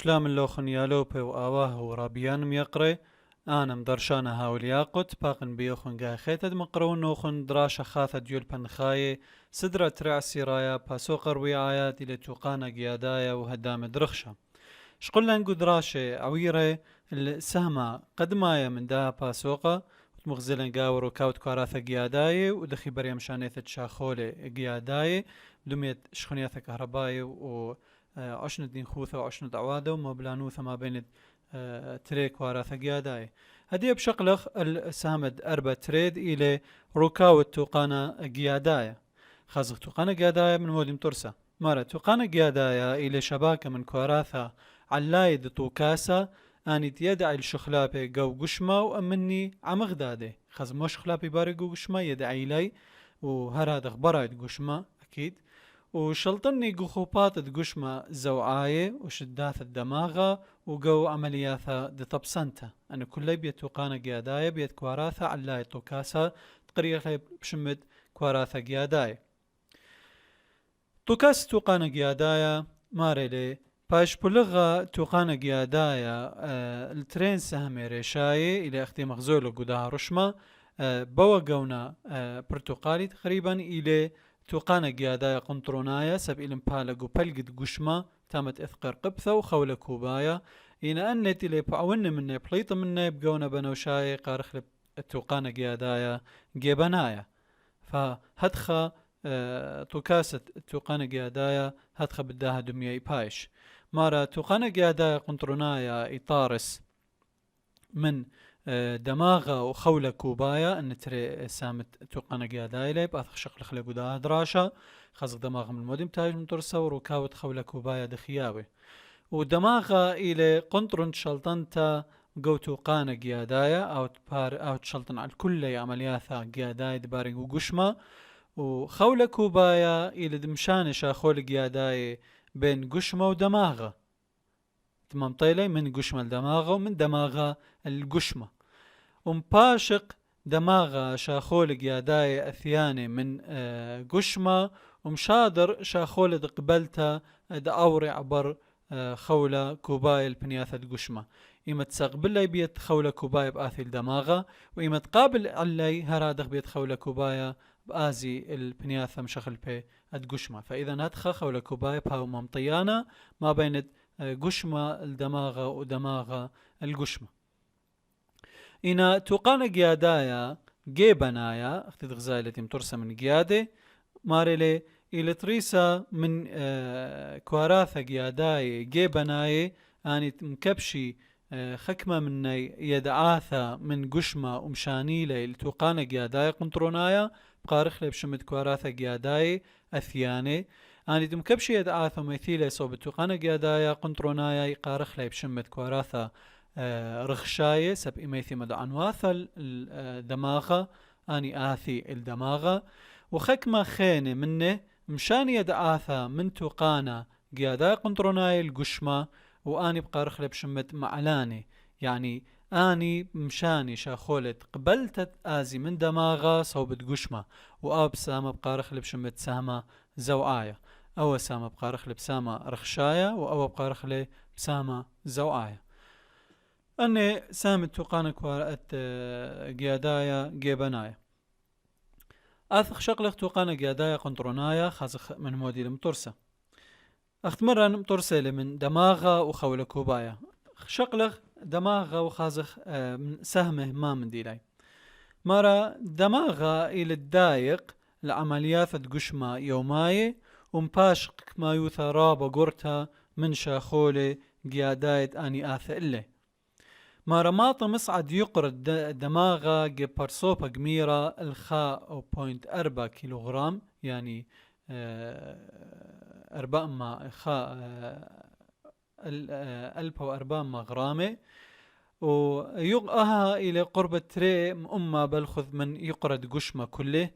شلام اللوخن يالوبي وآواه ورابيان يقري أنا مدرشانا هاولياقوت باقن بيوخن قا خيتد مقرون نوخن دراشة خاثة ديول بنخاية سدرة ترع سيرايا باسوقر ويعايات إلى توقانا قيادايا وهدام درخشة شقلن قدراشة عويرة السهمة قدمايا من دا باسوقة مغزلن قاور وكاوت كواراثة قياداية ودخي بريم شانيثة شاخولة قياداية دميت شخنياثة كهرباية و عشنة دين خوثة وعشنة عوادة ومبلانوثة ما بين تريك وراثة قياداي هدي بشقلخ السامد أربع تريد إلى ركاوة توقانا قيادايا خازق توقانا قيادايا من مودم ترسا مارا توقانا قيادايا إلى شباكة من كوراثة علايد توكاسا أني تيدعي الشخلابي قو قشمة وأمني عمغدادي خاز مو شخلابي باري قو قشمة يدعي لي وهراد اخبرايد قشمة أكيد وشلطني قخوبات قشمة زوعاية وشداث الدماغة وقو عملياثا دي طبسنتا أنا كلي بيت توقانا قيادايا بيت كواراثا علاي توكاسا تقريبا بشمد كواراثا قيادايا توكاس توقانا قيادايا ماريلي باش بلغة توقانا قيادايا الترين سهمي ريشاي إلى اختي مغزولو قدها رشمة بوا قونا برتقالي تقريبا إلى توقانا قيادايا قنطرونايا سب إلم بالغو بلقد قشمة تامت إثقر قبثة وخولة كوبايا إنا أنت إلي بعون مني بليط مني بقونا بنوشاي قارخ توقانا قيادايا قيبانايا فهدخا توكاسة توقانا قيادايا هدخا بداها دمية بايش مارا توقانا قيادايا قنطرونايا إطارس من دماغة وخولة كوبايا أن تري سامت توقانا قيادايا ليب أثخ شقل خلقو دا دراشة خزق دماغة من المودم تاج مترسة وروكاوت خولة كوبايا دخياوي ودماغة إلى قنطرن شلطنتا قو توقانا قيادايا أو تشلطن على كل عملياثا قيادايا دبارين وقشمة وخولة كوبايا إلى دمشان شاخول قيادايا بين قشمة ودماغة تمام طيلي من قشمة الدماغة ومن دماغة القشمة ومباشق دماغة شاخول قيادايا أثياني من قشمة ومشادر شاخول قبلتها دأوري عبر خولة كوبايا البنياثة قشمة إما تساقبل لي بيت خولة كوبايا بآثي الدماغة وإما تقابل علي هرادخ بيت خولة كوبايا بآزي البنياثة مشخل بي القشمة فإذا ندخل خولة كوبايا بهاو ممطيانا ما بين قشمة الدماغة ودماغة القشمة إنا توقانا قيادايا جيبنايا اختي غزالة مترسة من قيادة ماريلي إلى تريسا من كواراثة قيادايا جيبنايا أني مكبشي خكمة من يدعاثة من قشمة ومشانيلة لتوقانا قيادايا قنطرونايا بقارخ لي بشمد كواراثة قيادايا أثياني أني تمكبشي يدعاثة مثيلة صوب توقانا قيادايا قنطرونايا يقارخ لي بشمد كواراثة رخشاية سب إميثي مدعنواثة الدماغة أني آثي الدماغة وخكمة خينة منه مشان يدعاثة من توقانا قيادايا قنطرونايا القشمة وأني بقارخ لي بشمد معلاني يعني أني مشاني شاخولت قبلت آزي من دماغة صوبت قشمة وآب سامة بقارخ لي بشمد سامة زوعاية أو سامة بقارخ لي بسامة رخشاية وأو بقارخ لي بسامة زوعاية أني سامة توقانا كوارات قيادايا جيبانايا أثخ شقلق توقانا قيادايا قنطرونايا خازخ من مودي المترسة أختمرا مترسة من دماغة وخولة كوبايا شقلق دماغة وخازخ سهمه ما من ديلاي مرة دماغة إلى الدايق لعمليات قشمة يوماي ومباشق ما يوثى رابا قرتها من شاخولة قياداية أني آثى إلي مرة ماطا مصعد يقرد دماغة برصوبة قميرة الخاء 0.4 كيلوغرام يعني 4 خاء 1400 غرامة ويقأها إلى قرب تري أمة بالخذ من يقرد قشمة كله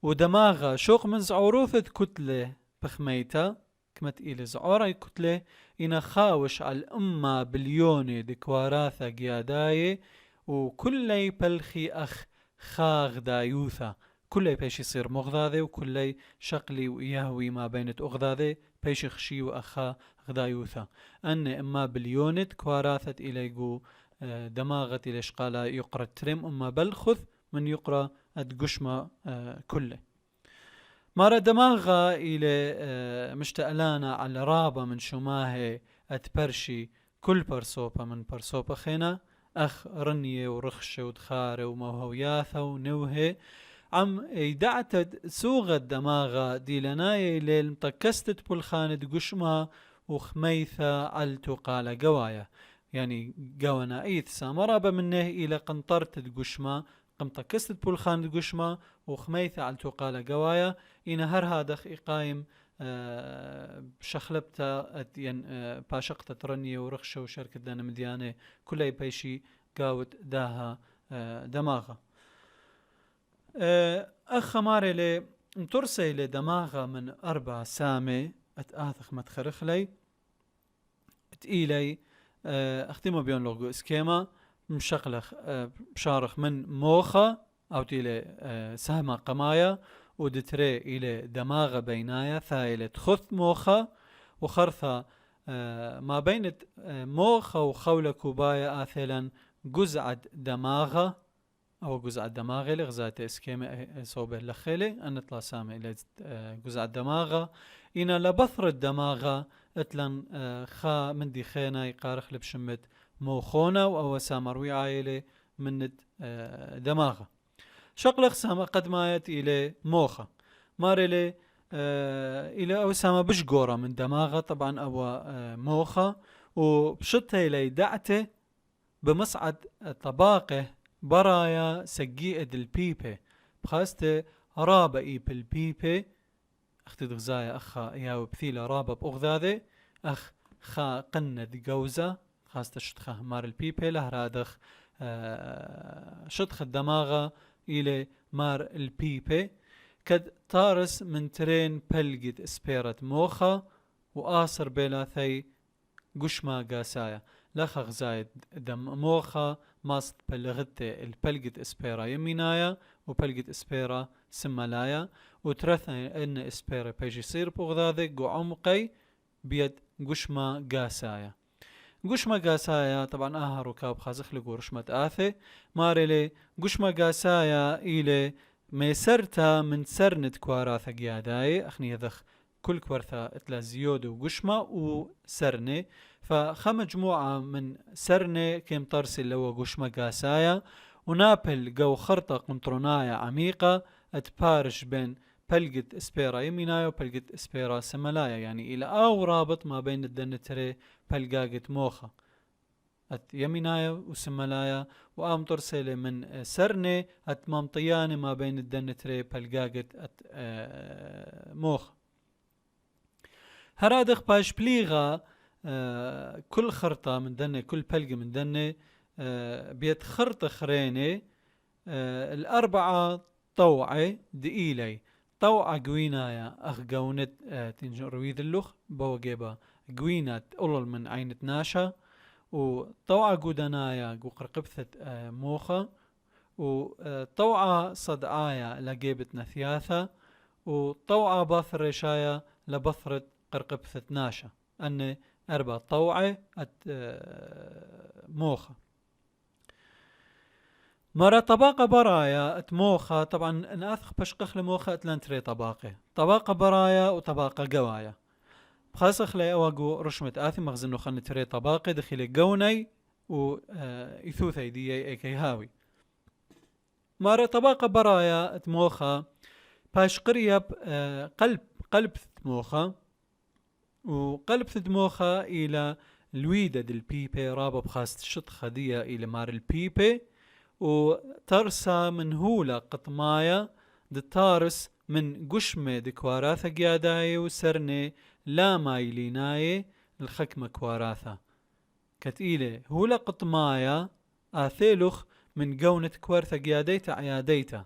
ودماغة شوق من زعوروثة كتلة بخميتا كمت إلى زعورة كتلة إنا خاوش على الأمة بليوني دكواراثة قياداية وكلي بلخي أخ خاغ دايوثة كلي بيش يصير مغذاذي وكلي شقلي ويهوي ما بينت أغذاذي بيش خشي وأخا غدايوثا أن إما باليونت كواراثة إليقو دماغة الإشقالة يقرأ ترم أما بلخذ من يقرأ القشمة كله مارا دماغة إلى مشتألانا على رابة من شماه أتبرشي كل برصوبة من برصوبة خينا أخ رنية ورخشة ودخارة وموهوياثة ونوهة عم يدعتد سوغ الدماغة دي لناي للمتكستت بالخانة قشمة وخميثة علتو قال قوايا يعني قوانا ايث سامرابة منه إلى قنطرت القشمة قمت كستت بالخانة قشمة وخميثة علتو قال قوايا إن هر هذا إقايم شخلبتا باشقتا ترنية ورخشة وشركة دانا مديانة كلها بيشي قاوت داها دماغة أخ ماري لي مترسي لدماغة من 4 سامة أتآثخ متخرخ لي تقيلي أختمه بيون لغو اسكيما مشقلخ بشارخ من موخة أو تيلي سهمة قمايا ودتري إلى دماغة بينايا ثايلة خث موخة وخرثة ما بين موخة وخولة كوبايا آثلا جزعة دماغة أو جزء الدماغ اللي غزات إسكيمة صوبه لخيلي أن نطلع سامي إلى جزء الدماغ إن لبثر الدماغ أتلن خا من دي خينا يقارخ لبشمت موخونا أو سامروي عائلة من دماغ شقلق سامة قد مايت إلى موخة مارلي إلى أو سامة بش قورة من دماغه طبعا أو موخة وبشطها إلى دعته بمصعد طباقه برايا سجيئة البيبة بخاصة رابة إيب البيبة أختي غزايا أخا ياو بثيلة رابة بأغذاذة أخ خا قند جوزة خاصة شتخة مار البيبة لهرادخ شتخ الدماغة إلى مار البيبة كد تارس من ترين بلجت اسبيرة موخة وآصر بلاثي قشما قاسايا لخ غزايد دم موخة ماست بلغت البلجت اسبيرا يمينايا وبلجت اسبيرا سمالايا وترثنا ان اسبيرا بيجي يصير بغذاذي عمقي بيد قشما قاسايا قشما قاسايا طبعا ركاب خازخ لقو رشمة آثي مارلي قشما قاسايا إلي ميسرتا من سرنت كواراثا قياداي أخني يذخ كل كورثة اتلا زيود وقشمة وسرنة فمجموعة من سرنة كيم ترسل لو قشمة قاسايا ونابل قو خرطة قنطرونايا عميقة اتبارش بين بلقت اسبيرا يمينايا وبلقت اسبيرا سملايا يعني إلى أو رابط ما بين الدنتري بلقاقت موخة يمينايا وسملايا وآم ترسل من سرنة اتمامطياني ما بين الدنتري بلقاقت موخة هرادخ باش بليغا كل خرطة من دنة كل بلقة من دنة بيت خرطة خرينة 4 طوعة دقيلي طوعة قوينايا أخ قونت تنجرويد اللخ بوجيبا قوينة أولل من عينة ناشا وطوعة قودنايا قرقبثة موخة وطوعة صدعايا لقيبة نثياثة وطوعة باثر رشايا لبثرة قرقبثة ناشا أن 4 طوعة موخة مرة طباقة برايا موخة طبعا ناثخ بشقخ لموخة اتلانتري طباقة برايا وطباقة قوايا بخاصخ لي أواقو رشمة آثي مغزنو خلنا تري طباقة دخيلي قوني وإثوثي دي ايكي هاوي مرة طباقة برايا موخة باش قريب قلب موخة وقلب ثدموخة إلى الويدة البيبة رابة بخاصة الشطخة دي إلى مار البيبة وترسى من هولة قطمايا دتارس من قشمة دكواراثة قياداية وسرنة لا مايليناية الخكمة كواراثة كتيلة هولة قطمايا آثيلخ من قونة كوارثة قياديتا عياديتا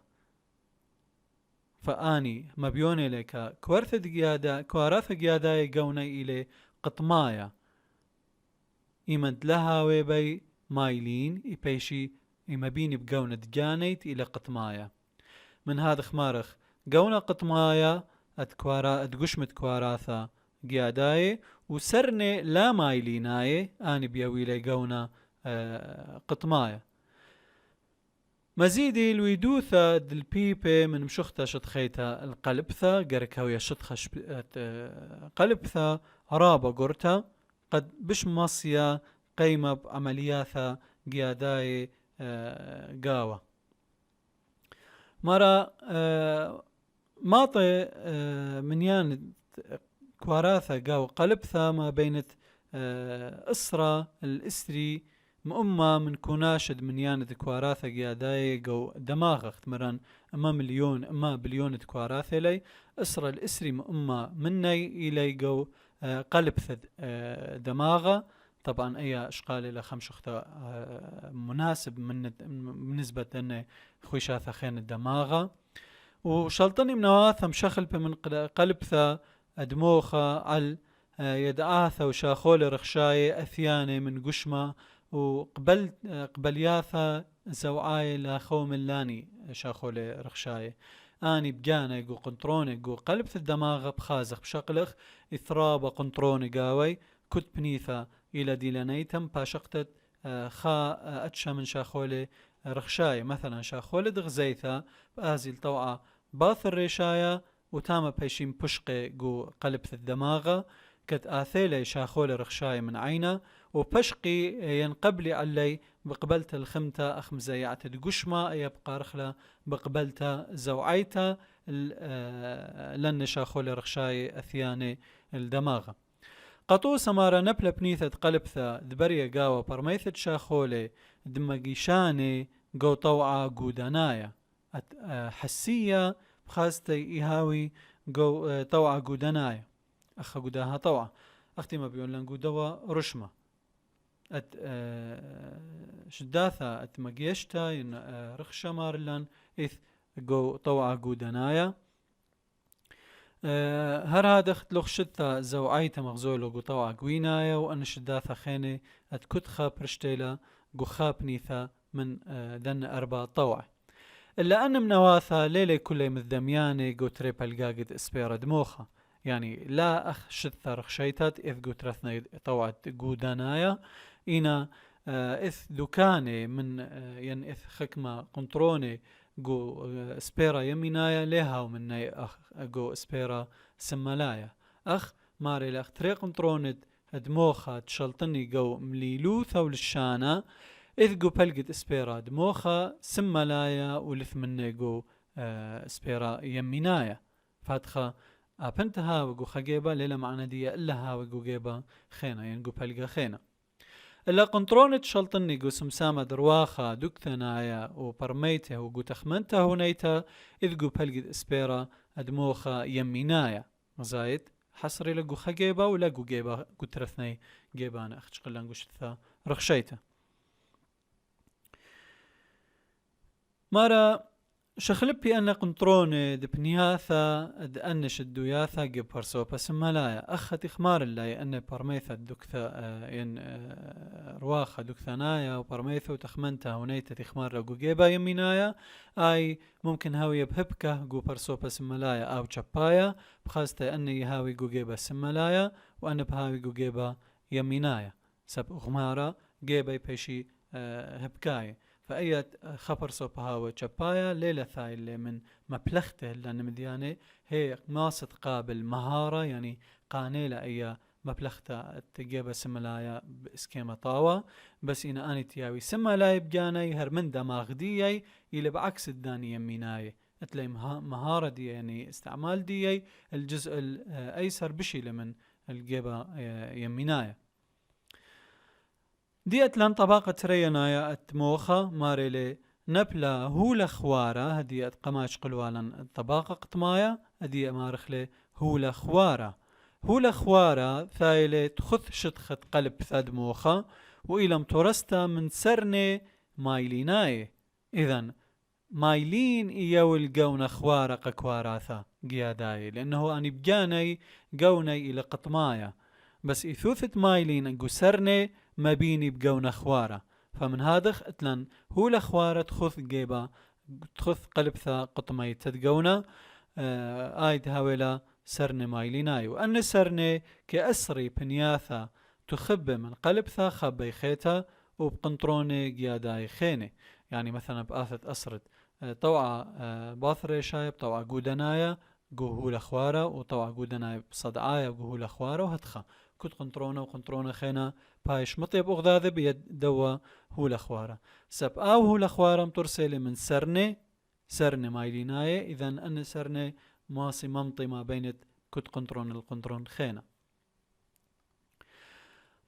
فآني مبيوني لك كوارثة قيادة كواراثة قياداية قوني إلي قطمايا إمد لها ويبي مايلين إبيشي إما بيني بقونة جانيت إلى قطمايا من هذا خمارخ قونة قطمايا أتقشمت كواراثة جياداي وسرني لا مايليناي آني بيوي لي قونا قطمايا مزيدي الويدوثا دالبيبي من مشختا شتخيتا القلبثا قرك هويا شتخة قلبثا رابا قرتا قد بش مصيا قيمة بعملياثا قياداي قاوة مرة ماطي منيان كواراثا قاو قلبثا ما بينت أسرة الإسري مؤمة من كوناشد من ياند كواراثة قياداي قو دماغ اختمران اما مليون اما بليون كواراثة لي اسر الاسري مؤمة مني الي قو قلب دماغه طبعا اي اشقال الى خمس اختا مناسب من بالنسبة انه خويشاثة خين الدماغه وشلطني منواثم شخل من قلبثة دموخة على يدعاثة وشاخول رخشاي اثياني من قشمة قبلياثا زوعاي لاخو ملاني شاخولي رخشاي اني بجانا يقو قنطروني يقو قلب في الدماغ بخازخ بشقلخ اثراب قنطروني قاوي كت بنيثا الى ديلانيتم باشقتت خا اتشا من شاخولي رخشاي مثلا شاخولي دغزيثا بازيل طوعا باث الريشايا وتاما بيشين بشقي قو قلب في الدماغ كت آثيلي شاخولي رخشاي من عينا وبشقي ينقبلي علي بقبلت الخمتة أخمزيعة القشمة يبقى رخلة بقبلت زوعيتا لن شاخولي رخشاي أثياني الدماغة قطو سمارة نبلا بنيثة قلبثة دبريا قاوة برميثة شاخولي دمقيشاني قو طوعة قودانايا حسية بخاستي إيهاوي قو طوعة قودانايا أخا قوداها طوعة أختي ما بيون لنقو دوا رشمة شداثة مقيشتا رخشة مارلان إث قو طوعة قودانايا هر هذا اختلوخ شدتا زوعيتا مغزولو قو طوعة قوينايا وأن شداثة خيني كتخا برشتيلا قو خابنيثا من دن أربع طوعة إلا أن منواثا ليلي كلي مذدمياني قو تريبا القاقد اسبيرا دموخا يعني لا أخ شدتا رخشيتات إذ قو ترثنا طوعة قودانايا إنا إث دكاني من ين إث خكمة قنطروني جو اسبيرا يمينايا ليها ومني أخ جو اسبيرا سمالايا أخ ماري لأخ تري قنطرونت دموخة تشلطني جو مليلوثة وللشانة إذ جو بلقت اسبيرا دموخة سمالايا ولث مني جو اسبيرا يمينايا فاتخا أبنتها وجو خجيبة ليلة معنا دي إلا وجو جيبة خينا ينجو بلقى خينا إلا قنطرونة شلطني قو سمسامة درواخة دكتنايا وبرميته وقو تخمنته هونيتا إذ قو بلقد اسبيرا أدموخة يمينايا مزايد حصري لقو خجيبة ولا قو جيبة قو ترثني جيبانا أخش قلان قو شتثا رخشيتا مارا شخلبي أن قنطروني دبنياثا دأنش الدوياثا جبر سوبا سمالايا أخت إخمار اللي أن برميثا دكثا ين رواخة دكثانايا وبرميثا وتخمنتها ونيتا إخمار لقو جيبا يمينايا أي ممكن هاوي بهبكة جو برسوبا سمالايا أو جبايا بخاصة أني هاوي جو جيبا سمالايا وأن بهاوي جو جيبا يمينايا سب إخمارا جيبا يبشي هبكاي فأي خبر صوب هاو جبايا ليلة ثاي اللي من مبلغته لأن مديانة هي ماسة قابل مهارة يعني قانيلة أي مبلغته تجيبها سملايا بإسكيمة طاوة بس إن أني تياوي سملايا بجاني هر من دماغ ديي إلى بعكس الداني يميناي أتلاقي مهارة دي يعني استعمال ديي الجزء الأيسر بشي لمن الجيبة يميناي ديت لان طبقة رينايا التموخة ماريلي نبلا هولا خوارة هدي قماش قلوالا طبقة قطمايا هدي مارخلي هولا خوارة ثايلي تخث شتخت قلب ثاد موخة وإلى متورستا من سرني مايليناي إذن مايلين إيو القون خوارة قكواراثا قياداي لأنه أني بجاني قوني إلى قطمايا بس إثوثة مايلين أنقو سرني ما بيني بقونا خوارة فمن هذا اتلن هو لخوارة تخث جيبا تخث قلبثا قطمي تدقونا آيد هاولا سرني مايليناي وأن سرني كأسري بنياثا تخب من قلبثا خبي خيتا وبقنطروني قياداي خيني. يعني مثلا بآثت أسرد طوعا باثري شايب طوعا قودنايا قوهول أخوارا وطوعا قودنايا بصدعايا قوهول أخوارا وهدخا كنت قنطرونه وقنطرونه خينا بايش مطيب أغذاذي بيد دوا هول أخوارا سب هول أخوارا مترسلي من سرني مايليناي إذن أن سرني ماسي ممطي ما بين كنت قنطرون القنطرون خينا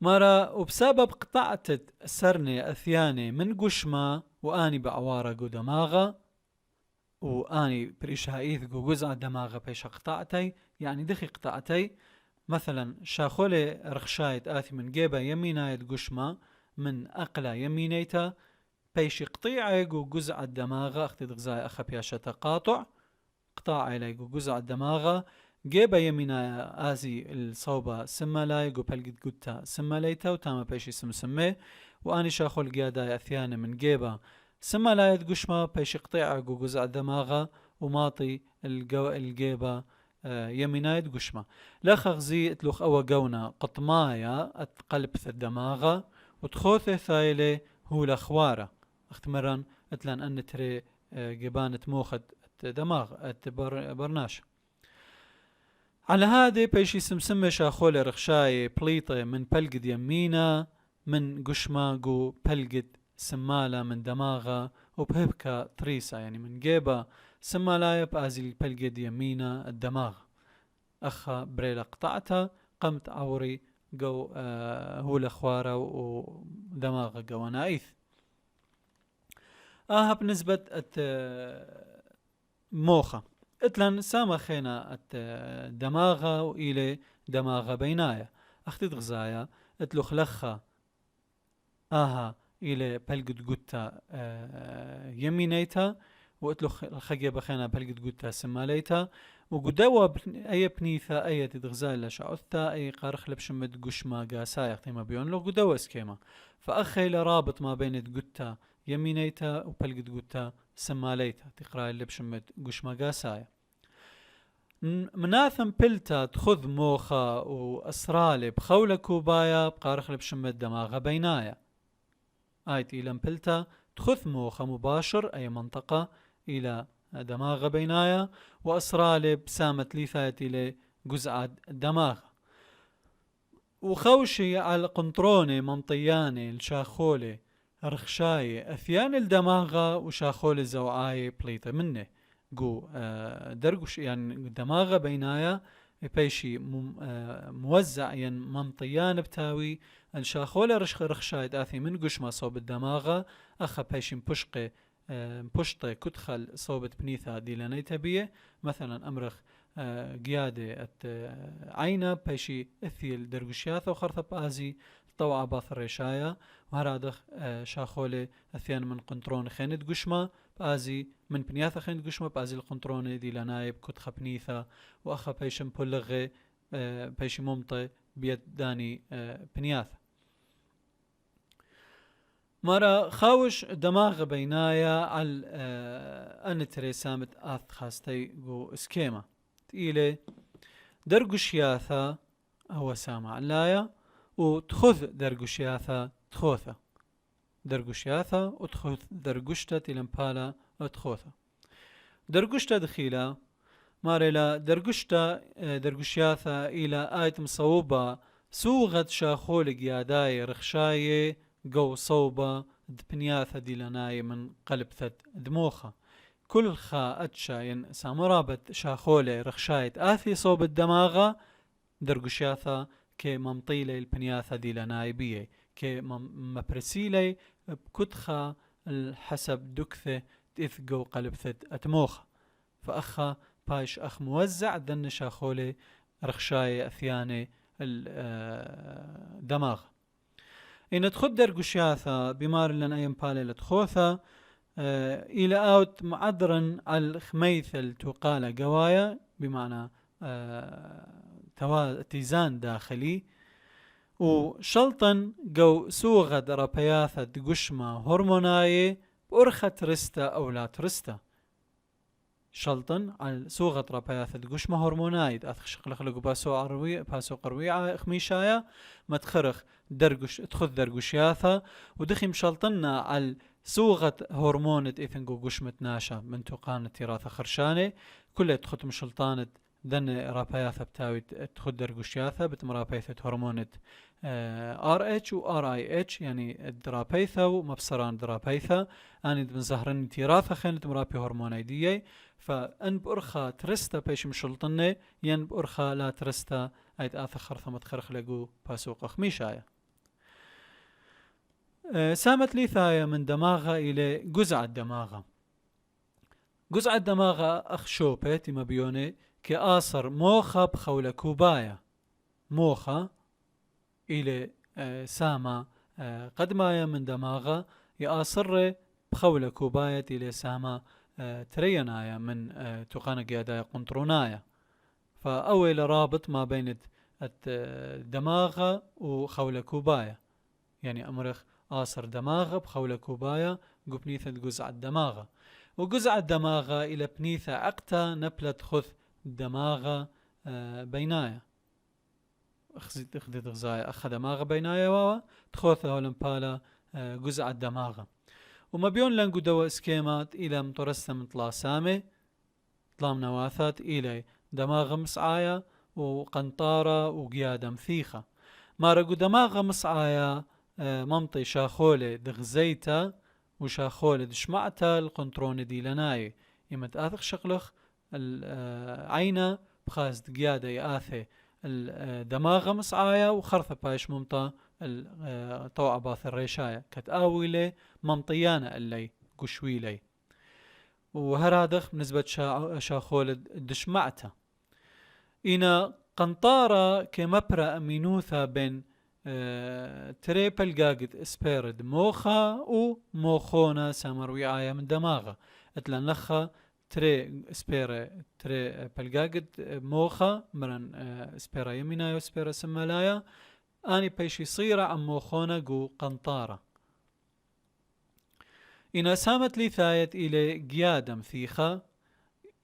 مرة وبسبب قطعت سرني أثياني من قشمة وآني بعوارة قو دماغة وآني بريشها قو جزء دماغة بيش قطعتي يعني دخي قطعتي مثلا شاخولي رخشايت آثي من جيبا يمينايت قشمة من أقلا يمينيتا بيش قطيعي قو جزء الدماغة اختي دغزاي أخا بياشة تقاطع قطاع إليكو جزء الدماغة جيبا يمينا آزي الصوبة سمالاي جو بلقت قدتا سماليتا وتاما بيشي سمسمي وآني شاخول قيادا أثياني من جيبا سمالاي قشما بيشي قطيعة جو جزء الدماغة وماطي الجيبا يمينايت قشما لاخ غزي اتلوخ أوا قونا قطمايا اتقلب ث الدماغة وتخوثي ثايلي هو الأخوارة اختمران اتلان أن تري جبانة موخد دماغ برناش على هذا بيشي سمسمة شاخولة رخشاي بليطة من بلقد يمينة من قشماقو بلقد سمالة من دماغة وبهبكة تريسة يعني من جيبة سمالاية بازي بلقد يمينة الدماغ أخا بريلا قطعتها قمت عوري قو هو الأخوارة ودماغة قوانا إيث بنسبة موخة اتلن ساما خينا الدماغة وإلى دماغة بينايا اختي غزايا اتلو خلخة إلى بلقد قدتا يمينيتا واتلو الخجي بخينا بلقد قدتا سماليتا وقدوا أي بنيثا أي تدغزايا لشعوثتا أي قارخ لبشمد قشما قاسايا اختي ما بيون لو قدوا اسكيما فأخي لرابط ما بين قدتا يمينيتا وبلقد قدتا سماليتا تقرأ اللي بشمد قشما قاسايا مناثم بلتا تخذ موخا وأسرالي بخولة كوبايا بقارخ لبشمد دماغة بينايا آيت إلى بلتا تخذ موخا مباشر أي منطقة إلى دماغة بينايا وأسرالي بسامة ليثات إلى جزء دماغة وخوشي على قنطروني منطياني الشاخولي رخشاي أثيان الدماغة وشاخول الزوعاي بليطة منه قو درقش يعني دماغة بينايا بيشي موزع يعني منطيان بتاوي الشاخول رخشاي آثي من قش ما صوب الدماغة أخا بيشي مبشطة كتخل صوبة بنيثة دي لانيتا بيه مثلا أمرخ قيادة عينة بيشي اثيل درقشياثة وخرطة بازي طوعا باثر ريشايا وهرادخ شاخولي أثيان من قنطرون خيند قشمة بازي من بنياثة خيند قشمة بازي القنطرون دي لنايب كتخ بنيثة وأخا بيشم بلغي بيشي ممطي بيد داني بنياثة مرة خاوش دماغ بينايا على أن تريسامت آث خاستي قو اسكيما تقيلي درقشياثة هو سامع اللايا وتخذ درقشياثة تخوثة درقشياثة وتخذ درقشتة تلمبالا وتخوثة درقشتة دخيلة ماريلا درقشتة درقشياثة إلى آيت مصوبة سوغة شاخول قياداي رخشاي قو صوبة دبنياثة ديلاناي من قلب ثد دموخة كل خا أتشاين سامرابت شاخولي رخشايت آثي صوب الدماغة درقشياثة كي ممطيلي البنياثة ديلاناي بيه كي مبرسيلي بكتخة الحسب دكثة تثقو قلب ثد أتموخة فأخا بايش أخ موزع ذن شاخولي رخشاي أثياني الدماغ إن تخد درقشياثة بمار لن أيام بالي لتخوثة إلى أوت معذرا على الخميثل تقال قوايا بمعنى اتزان داخلي وشلطا قو سوغة ربياثة قشمة هرموناي بأرخة رستا أو لا ترستا شلطن على سوغة رابياثة قشمة هرمونايد أثخ شقلق لقو باسو قرويعة خميشايا ما تخرخ درقش تخذ درقشياثة ودخي مشلطنا على سوغة هرمونة إثنقو قشمة ناشا من توقان تراثة خرشانة كلها تخذ مشلطانة دن رابياثة بتاوي تخذ درقشياثة بتمرابيثة هرمونة RH و RH يعني الدرابيثة ومبصران درابيثة أنا من زهرن تراثة خانت مرابي هرمونيدية فأن بأرخا ترستا بيش مشلطنة ين بأرخا لا ترستا أيت آثا خرثة متخرخ لقو باسوق خميشايا سامت لي ثايا من دماغها إلى جزع الدماغة. جزع الدماغة أخ شوبت ما بيوني كآصر موخة بخولة كوبايا موخة إلى ساما قد مايا من دماغة يآصر بخولة كوباية إلى ساما ترينايا من تقانا قيادايا قنطرونايا فأول رابط ما بين الدماغة وخولة كوباية يعني أمرخ آصر دماغة بخولة كوباية قبنيثة جزع الدماغة وجزع الدماغة إلى بنيثة عقتا نبلة خذ الدماغة بينايا أخذت غزايا أخذ دماغة بينايا واوا تخوثها ولمبالا جزع الدماغة وما بيون لنقو دوا اسكيمات إلى مترسة مطلا سامي طلام نواثات إلى دماغ مسعايا وقنطارة وقيادة مثيخة ما رقو دماغ مسعايا ممطي شاخولة دغزيتا وشاخولة دشمعتا القنطرون دي لناي إما تآثق شقلخ العينة بخاز قيادة يآثي الدماغ مسعايا وخرثة بايش ممطى طوع باث الريشايا كتآويلي ممطيانا اللي قشويلي وهرادخ بنسبة شاخول الدشمعتا إنا قنطارة كمبرا أمينوثا بين تريبل قاقد اسبيرد موخا وموخونا سامر آية من دماغة اتلان لخا تري اسبيرا تري بلقاقد موخا مرن اسبيرا يمينايا واسبيرا سمالايا اني بيشي صيرة عن موخونا قو قنطارة إنا سامت لي ثايت إلى قيادة مثيخة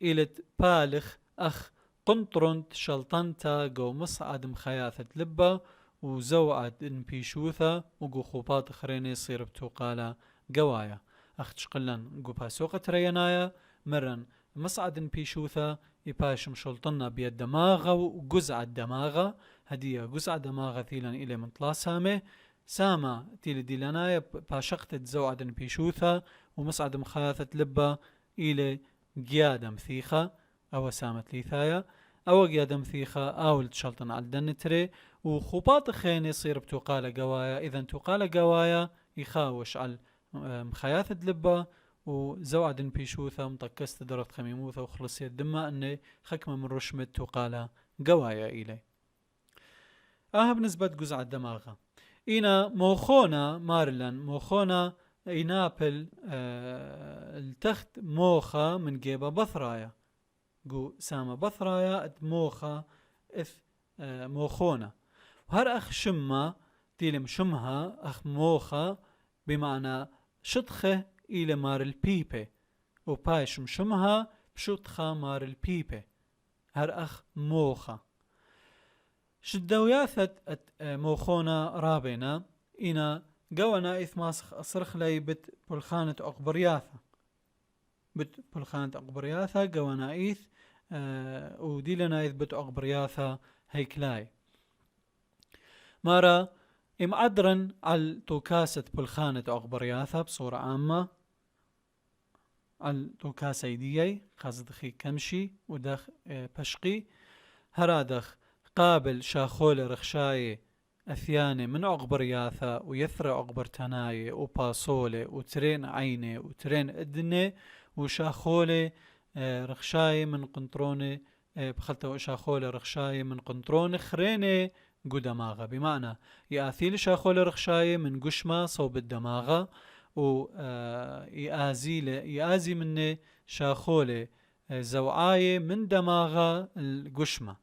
إلى بالخ أخ قنطرنت شلطنتا قو مصعد مخياثة لبا وزوعد انبيشوثا وقو خوبات اخرين يصير بتوقالا قوايا أخ تشقلن قو باسوقة رينايا مرن مصعد انبيشوثا يباش مشلطنا بيد دماغة وقزع الدماغة هدية قزع دماغة ثيلا إلى منطلا سامه ساما تيل ديلانايا باشقت تزوعد بيشوثا ومصعد مخاثة لبا إلى قيادة مثيخة أو سامت ليثايا أو قيادة مثيخة أو تشلطن على الدنتري وخوبات خين يصير بتوقال قوايا إذا توقال قوايا يخاوش على مخاثة لبا وزوعد بيشوثا مطكست درت خميموثا وخلصية دماء أني خكمة من رشمة توقال قوايا إلي بنسبة قزع الدماغة إنا موخونا مارلن موخونا إنابل التخت موخا من جيبا بثرايا قو ساما بثرايا موخا إث موخونا وهر أخ شما تيلم شمها أخ موخا بمعنى شطخه إلى مار البيبي وبايش مشمها بشطخة مار البيبي هر أخ موخا شدوياثة موخونا رابنا إنا قوانا إث ماسخ أصرخ لي بت بلخانة أقبرياثة بت بلخانة أقبرياثة قوانا إث وديلنا إث بت أقبرياثة هيكلاي مارا إمعدرن على توكاسة بلخانة أقبرياثة بصورة عامة على توكاسة يديي خازدخي كمشي ودخ بشقي هرادخ قابل شاخول رخشاي أثياني من أقبرياثة ويثرى أقبر تناي وباصولي وترين عيني وترين إدني وشاخولي رخشاي من قنطروني بخلته شاخولي رخشاي من قنطروني خريني قو دماغة بمعنى يأثيل شاخولي رخشاي من قشمة صوب الدماغة ويأزي مني شاخولي زوعاي من دماغة القشمة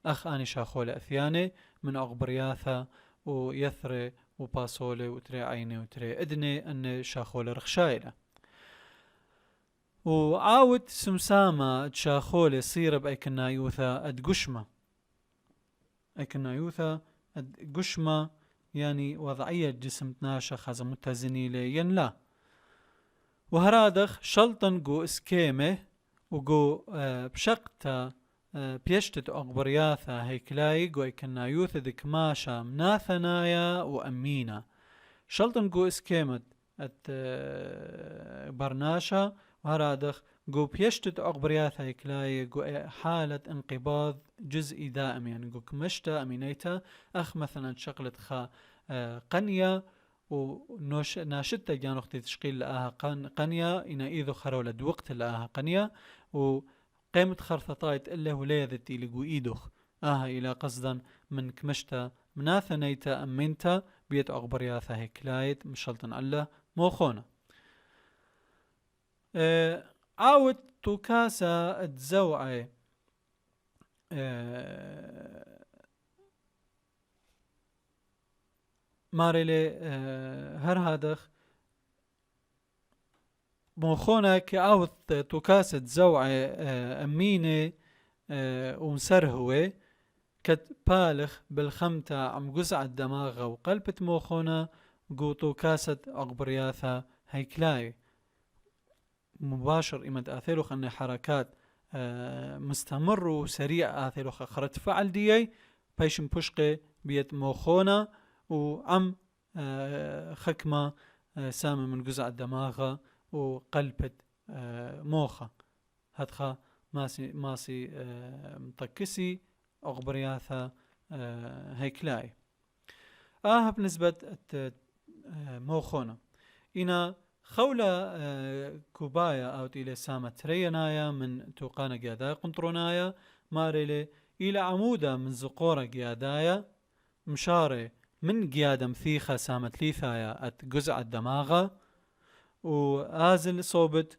أخ أني شاخولي أثياني من أقبرياثة ويثري وباصولي وتري عيني وتري إدني أني شاخولي رخشايلة وعاود سمسامة تشاخولي صير بأيكنايوثا أدقشمة. أيكنايوثا أدقشمة يعني وضعية جسم تناشا خازا متزني لي لا. وهرادخ شلطن جو اسكيمه وجو بشقتا بيشتت أغبرياثا هيكلاي جو أيكنايوثا دكماشا مناثنايا وأمينا. شلطن جو اسكيمت برناشا وهرادخ جو بيشتت أغبرياثا هيكلاي جو حالة انقباض جزئي دائم يعني جو كمشتا أمينيتا أخ مثلا شغلت خا قنية وناشدتا جان وقت تشقيل لآها قنية إنا إيذو خرولد وقت لآها قنية وقيمت خرثطايت إلا وليذتي لقو إيدوخ إلى قصدا من كمشتا مناثنيتا أمينتا بيت أغبرياثا هيكلايت مشلطن الله موخونا. عاود توكاسا تزوعي ماريلي هر هادخ موخونا كعاود توكاسة زوعي أمينة ومسرهوة كت بالغ بالخمتة عم قزع الدماغ وقلبت موخونا قوتو كاسة أغبرياثا هيكلاي مباشر إمد آثيلوخ أن حركات مستمر وسريع آثيلوخ أخرت فعل ديي بيشم بشقي بيت موخونا وعم خكمة سامة من قزع الدماغ وقلبت موخة هدخا ماسي مطكسي أغبرياثا هيكلاي بنسبة موخونا إنا خولة كوبايا أو إلى سامة ترينايا من توقانا قيادايا قنطرونايا ماريلي إلى عمودة من زقورة قيادايا مشاري من قيادة مثيخة سامة ليثايا أتقزع الدماغة وآزل صوبت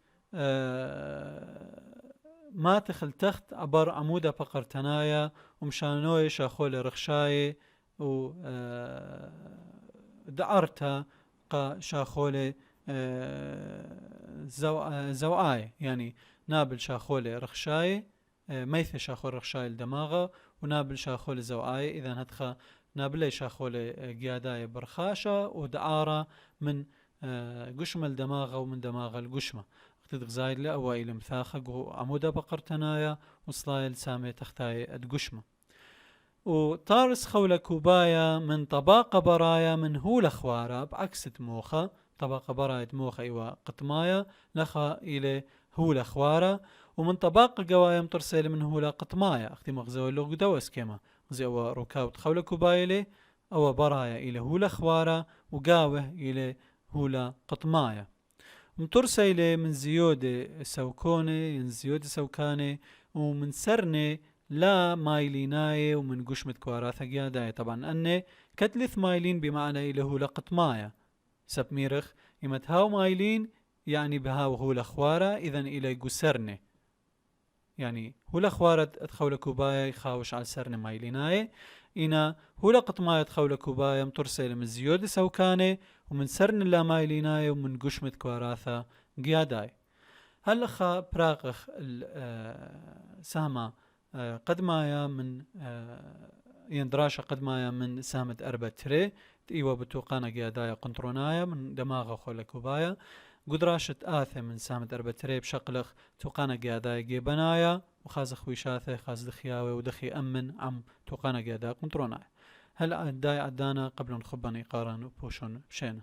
ما تخل تخت عبر عمودة بقرتنايا ومشانوي شاخولي رخشاي و دعرتا قا شاخولي زوعاي يعني نابل شاخولي رخشاي ميث شاخولي رخشاي الدماغة ونابل شاخولي زوعاي إذا هدخا نابلي شاخولي قياداي برخاشة ودعارة من قشمة الدماغة ومن دماغة القشمة اقتدق زايد لأوائل مثاخة عمودة بقرتنايا وصلايل سامي تختاي القشمة وطارس خولة كوبايا من طباقة برايا من هولة خوارا بعكس موخة طباقة برايا موخة إيوا قطمايا لخا إلى هولة خوارا ومن طباقة قوايا مترسيل من هولة قطمايا اختي مغزوي اللوغ دوس كيما زي أو ركاوت خولة كوبايا لي أو برايا إلى هولة خوارا وقاوه إلى هولة قطمايا مترسيل من زيودة سوكوني من زيودة سوكاني ومن سرني لا مايليناي ومن قشمة كواراثا قياداي طبعا أني كتلث مايلين بمعنى إله لقط مايا سب ميرخ إمت هاو مايلين يعني بهاو هو لخوارة إذن إلي قسرني يعني هو لخوارة تخول كوبايا يخاوش على سرني مايليناي إنا هو لقط مايا تخول كوبايا مترسل من زيود سوكاني ومن سرن لا مايليناي ومن قشمة كواراثا قياداي هلخا براقخ سهمة قد مايا من يندراشة قد مايا من سامة أربع تري إيوا بتوقانا قيادايا قنطرونايا من دماغة خولة كوبايا قدراشة آثة من سامة أربع تري بشقلخ توقانا قيادايا جيبنايا وخازخ ويشاثة خاز دخياوي ودخي أمن عم توقانا قيادايا قنطرونايا هل داي عدانا قبل نخبني قارن وبوشون بشينا